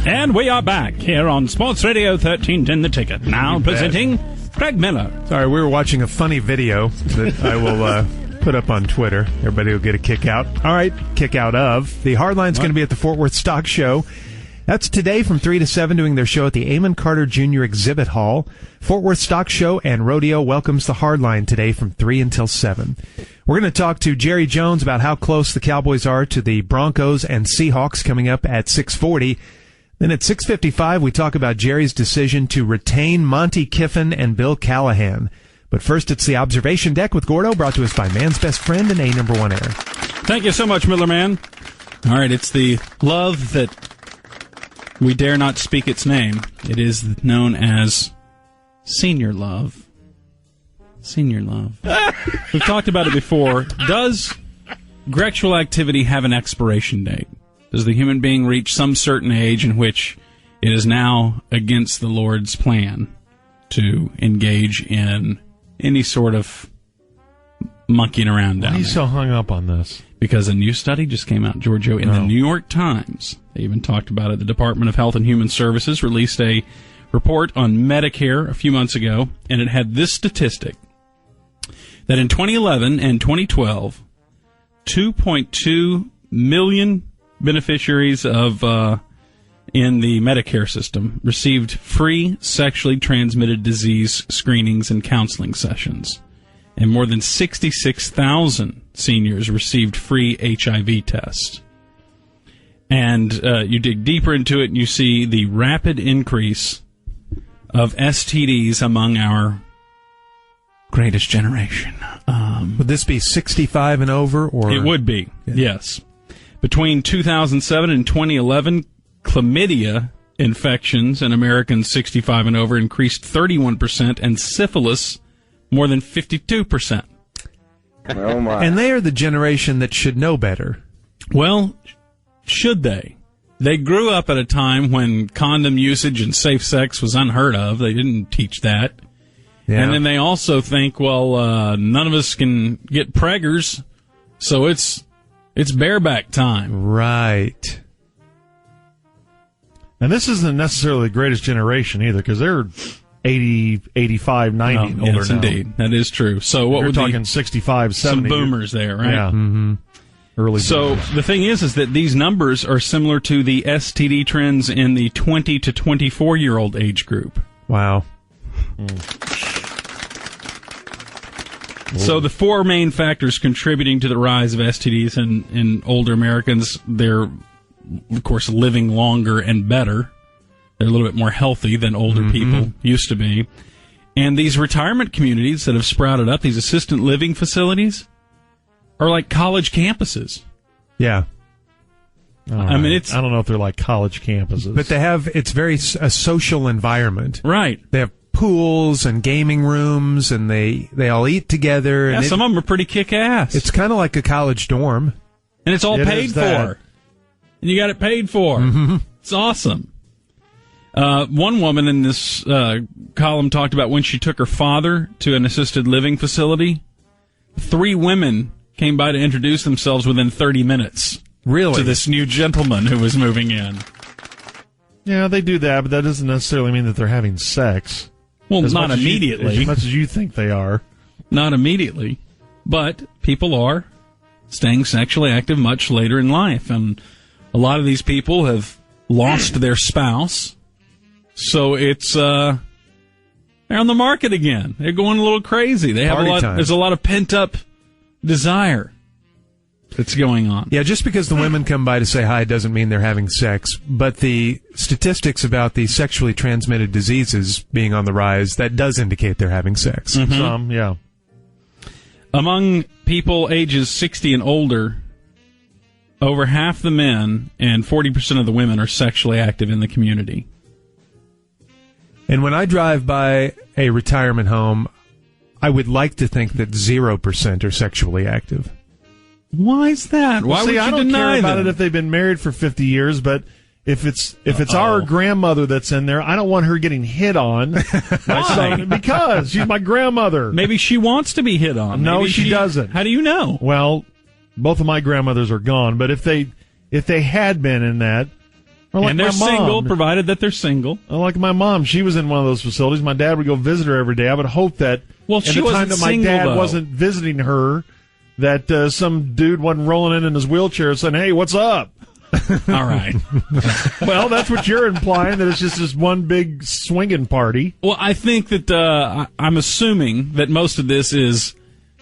And we are back here on Sports Radio 1310 The Ticket. Now presenting Craig Miller. Sorry, we were watching a funny video that I will put up on Twitter. Everybody will get a kick out. All right, kick out of. The Hardline's going to be at the Fort Worth Stock Show. That's today from 3 to 7, doing their show at the Amon Carter Jr. Exhibit Hall. Fort Worth Stock Show and Rodeo welcomes the Hardline today from 3 until 7. We're going to talk to Jerry Jones about how close the Cowboys are to the Broncos and Seahawks coming up at 6:40. Then at 6:55, we talk about Jerry's decision to retain Monty Kiffin and Bill Callahan. But first, it's the Observation Deck with Gordo, brought to us by Man's Best Friend and A1 Air. Thank you so much, Miller Man. All right, it's the love that we dare not speak its name. It is known as senior love. Senior love. We've talked about it before. Does sexual activity have an expiration date? Does the human being reach some certain age in which it is now against the Lord's plan to engage in any sort of monkeying around down there? Why are you so hung up on this? Because a new study just came out, Giorgio, in the New York Times. They even talked about it. The Department of Health and Human Services released a report on Medicare a few months ago, and it had this statistic, that in 2011 and 2012, 2.2 million beneficiaries of in the Medicare system received free sexually transmitted disease screenings and counseling sessions. And more than 66,000 seniors received free HIV tests. And you dig deeper into it and you see the rapid increase of STDs among our greatest generation. Would this be 65 and over? Or it would be, yes. Between 2007 and 2011, chlamydia infections in Americans 65 and over increased 31%, and syphilis more than 52%. Oh my. And they are the generation that should know better. Well, should they? They grew up at a time when condom usage and safe sex was unheard of. They didn't teach that. Yeah. And then they also think, well, none of us can get preggers, so it's bareback time. Right. And this isn't necessarily the greatest generation either, because they're 80, 85, 90 and older yes, now. Indeed. That is true. So what we're would talking 65, 70. Some boomers there, right? Yeah. Mm-hmm. Early so boomers. The thing is that these numbers are similar to the STD trends in the 20 to 24-year-old age group. Wow. So the four main factors contributing to the rise of STDs in older Americans, they're, of course, living longer and better. They're a little bit more healthy than older people used to be. And these retirement communities that have sprouted up, these assisted living facilities, are like college campuses. Yeah. I mean, I don't know if they're like college campuses. But it's very a social environment. Right. They have pools and gaming rooms, and they all eat together. Yeah, and some of them are pretty kick-ass. It's kind of like a college dorm. And it's all paid for. And you got it paid for. Mm-hmm. It's awesome. One woman in this column talked about when she took her father to an assisted living facility. 3 women came by to introduce themselves within 30 minutes. Really? To this new gentleman who was moving in. Yeah, they do that, but that doesn't necessarily mean that they're having sex. Well, not immediately. As much as you think they are. Not immediately. But people are staying sexually active much later in life. And a lot of these people have lost their spouse. So it's, they're on the market again. They're going a little crazy. They have there's a lot of pent-up desire that's going on. Yeah, just because the women come by to say hi doesn't mean they're having sex. But the statistics about the sexually transmitted diseases being on the rise, that does indicate they're having sex. Mm-hmm. Some, yeah. Among people ages 60 and older, over half the men and 40% of the women are sexually active in the community. And when I drive by a retirement home, I would like to think that 0% are sexually active. Why is that? Why would you I don't deny care about them? it if they've been married for 50 years, but if it's our grandmother that's in there, I don't want her getting hit on. Why? Because she's my grandmother. Maybe she wants to be hit on. No, Maybe she doesn't. How do you know? Well, both of my grandmothers are gone, but if they had been in that, Or and they're single, provided that they're single. Like my mom, she was in one of those facilities. My dad would go visit her every day. I would hope that at the time that my dad wasn't visiting her, that some dude wasn't rolling in his wheelchair saying, "Hey, what's up?" All right. Well, that's what you're implying, that it's just this one big swinging party. Well, I think that I'm assuming that most of this is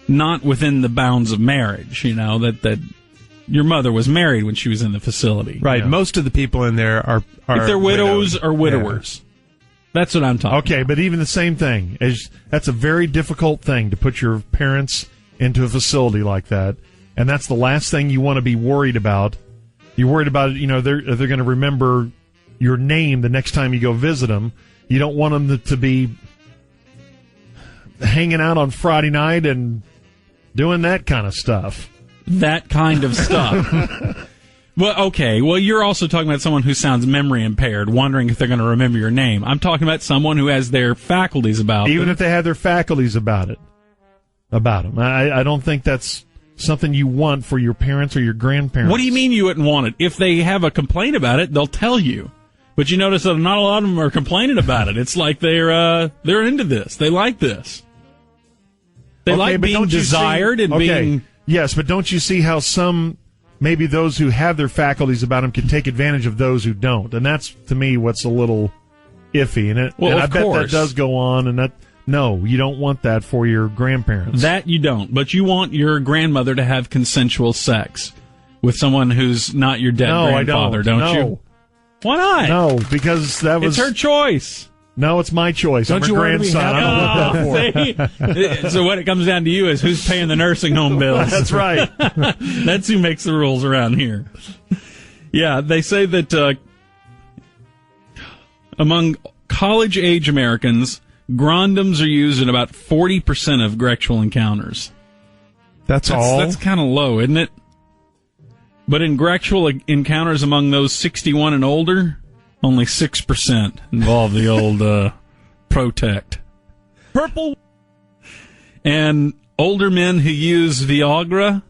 not within the bounds of marriage, that your mother was married when she was in the facility. Right. Yeah. Most of the people in there are if they're widows or widowers. Yeah. That's what I'm talking about. Okay, but even the same thing. That's a very difficult thing to put your parents into a facility like that, and that's the last thing you want to be worried about. You're worried about, they're going to remember your name the next time you go visit them. You don't want them to be hanging out on Friday night and doing that kind of stuff. That kind of stuff. Well, okay. Well, you're also talking about someone who sounds memory impaired, wondering if they're going to remember your name. I'm talking about someone who has their faculties about them. Even if they have their faculties about them. I don't think that's something you want for your parents or your grandparents. What do you mean you wouldn't want it? If they have a complaint about it, they'll tell you. But you notice that not a lot of them are complaining about it. It's like they're into this. They like this. They like being desired and being... Yes, but don't you see how maybe those who have their faculties about them can take advantage of those who don't? And that's, to me, what's a little iffy. And I bet that does go on, and no, you don't want that for your grandparents. That you don't. But you want your grandmother to have consensual sex with someone who's not your dead grandfather, don't you? Why not? No, because it's her choice. No, it's my choice. I'm her grandson. I don't want that for. So what it comes down to you is who's paying the nursing home bills. That's right. That's who makes the rules around here. Yeah, they say that among college-age Americans, Grondoms are used in about 40% of Grexual encounters. That's all? That's kind of low, isn't it? But in Grexual encounters among those 61 and older, only 6% involve the old Protect. Purple. And older men who use Viagra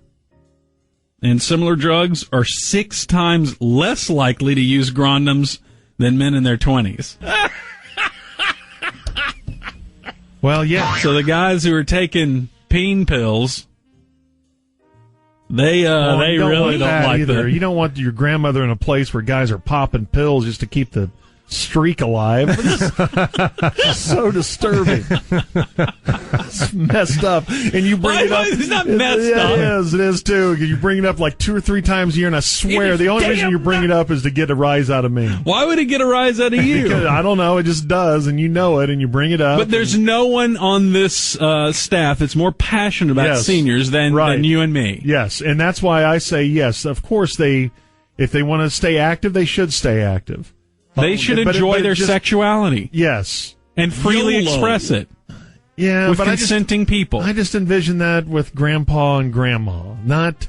and similar drugs are 6 times less likely to use Grondoms than men in their 20s. Well, yeah. So the guys who are taking peen pills, they really don't like either. You don't want your grandmother in a place where guys are popping pills just to keep the streak alive. It's so disturbing. It's messed up. And you bring it up. It's not messed up. It is too. You bring it up like 2 or 3 times a year, and I swear the only reason you bring it up is to get a rise out of me. Why would it get a rise out of you? Because, I don't know. It just does, and you know it, and you bring it up. But there's no one on this staff that's more passionate about seniors than you and me. Yes, and that's why I say yes. Of course, if they want to stay active, they should stay active. They should enjoy their sexuality. Yes. And freely express it. Yeah, with consenting people. I just envision that with Grandpa and Grandma, not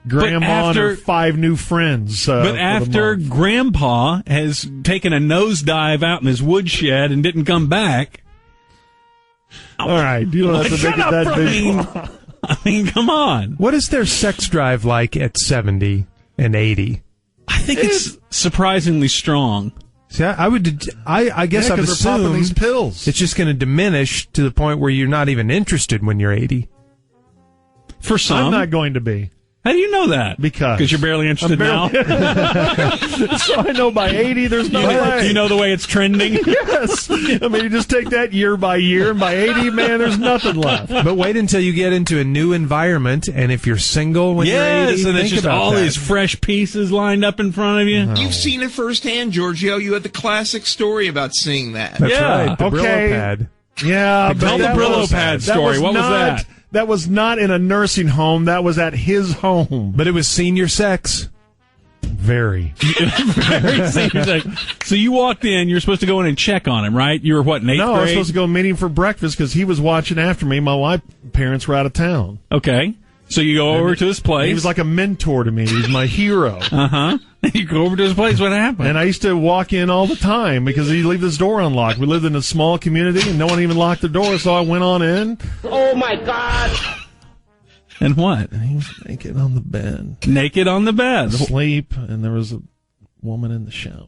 Grandma and her 5 new friends. But after Grandpa has taken a nosedive out in his woodshed and didn't come back... All right, you don't have to make it that big. I mean, come on. What is their sex drive like at 70 and 80? I think it's surprisingly strong. See, I guess I've assumed these pills. It's just going to diminish to the point where you're not even interested when you're 80. For some. I'm not going to be. How do you know that? Because you're barely interested now? So I know by 80 there's no way. Do you know the way it's trending? Yes. I mean, you just take that year by year, and by 80, man, there's nothing left. But wait until you get into a new environment, and if you're single when you're 80, and it's just all these fresh pieces lined up in front of you. Oh. You've seen it firsthand, Giorgio. You had the classic story about seeing that. That's right, the Brillo pad. Yeah, tell the Brillo pad story. What was that? That was not in a nursing home. That was at his home. But it was senior sex. Very. Very senior sex. So you walked in. You're supposed to go in and check on him, right? You were, what, in 8th grade? No, I was supposed to go meet him for breakfast because he was watching after me. My parents were out of town. Okay. So you go over to his place. He was like a mentor to me. He was my hero. Uh-huh. You go over to his place. What happened? And I used to walk in all the time because he'd leave his door unlocked. We lived in a small community, and no one even locked the door, so I went on in. Oh, my God. And what? And he was naked on the bed. Naked on the bed. Asleep, and there was a Woman in the shower.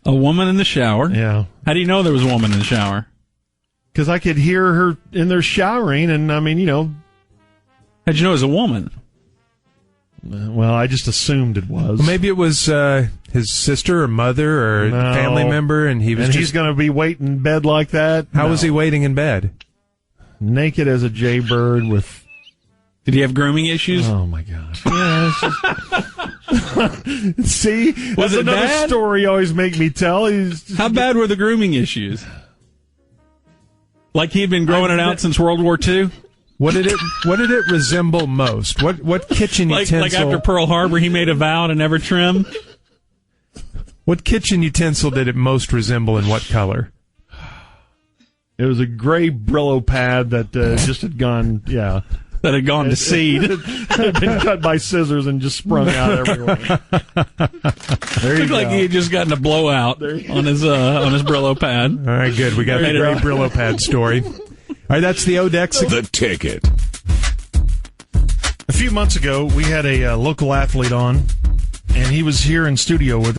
A woman in the shower? Yeah. How do you know there was a woman in the shower? Because I could hear her in there showering, and I mean, How'd you know it was a woman? Well, I just assumed it was. Well, maybe it was his sister or mother or family member, and he's going to be waiting in bed like that. How was he waiting in bed? Naked as a jaybird with... Did he have grooming issues? Oh, my gosh. Yeah, See? Was it another bad? story you always make me tell. How bad were the grooming issues? Like he had been growing it out since World War II? What did it resemble most? What kitchen utensil? Like after Pearl Harbor, he made a vow to never trim? What kitchen utensil did it most resemble, and what color? It was a gray Brillo pad that just had gone, that had gone to seed. It had been cut by scissors and just sprung out everywhere. There you Looked go. like he had just gotten a blowout on his Brillo pad. All right, good. We got the gray Brillo pad story. All right, that's the Odex. The Ticket. A few months ago, we had a local athlete on, and he was here in studio with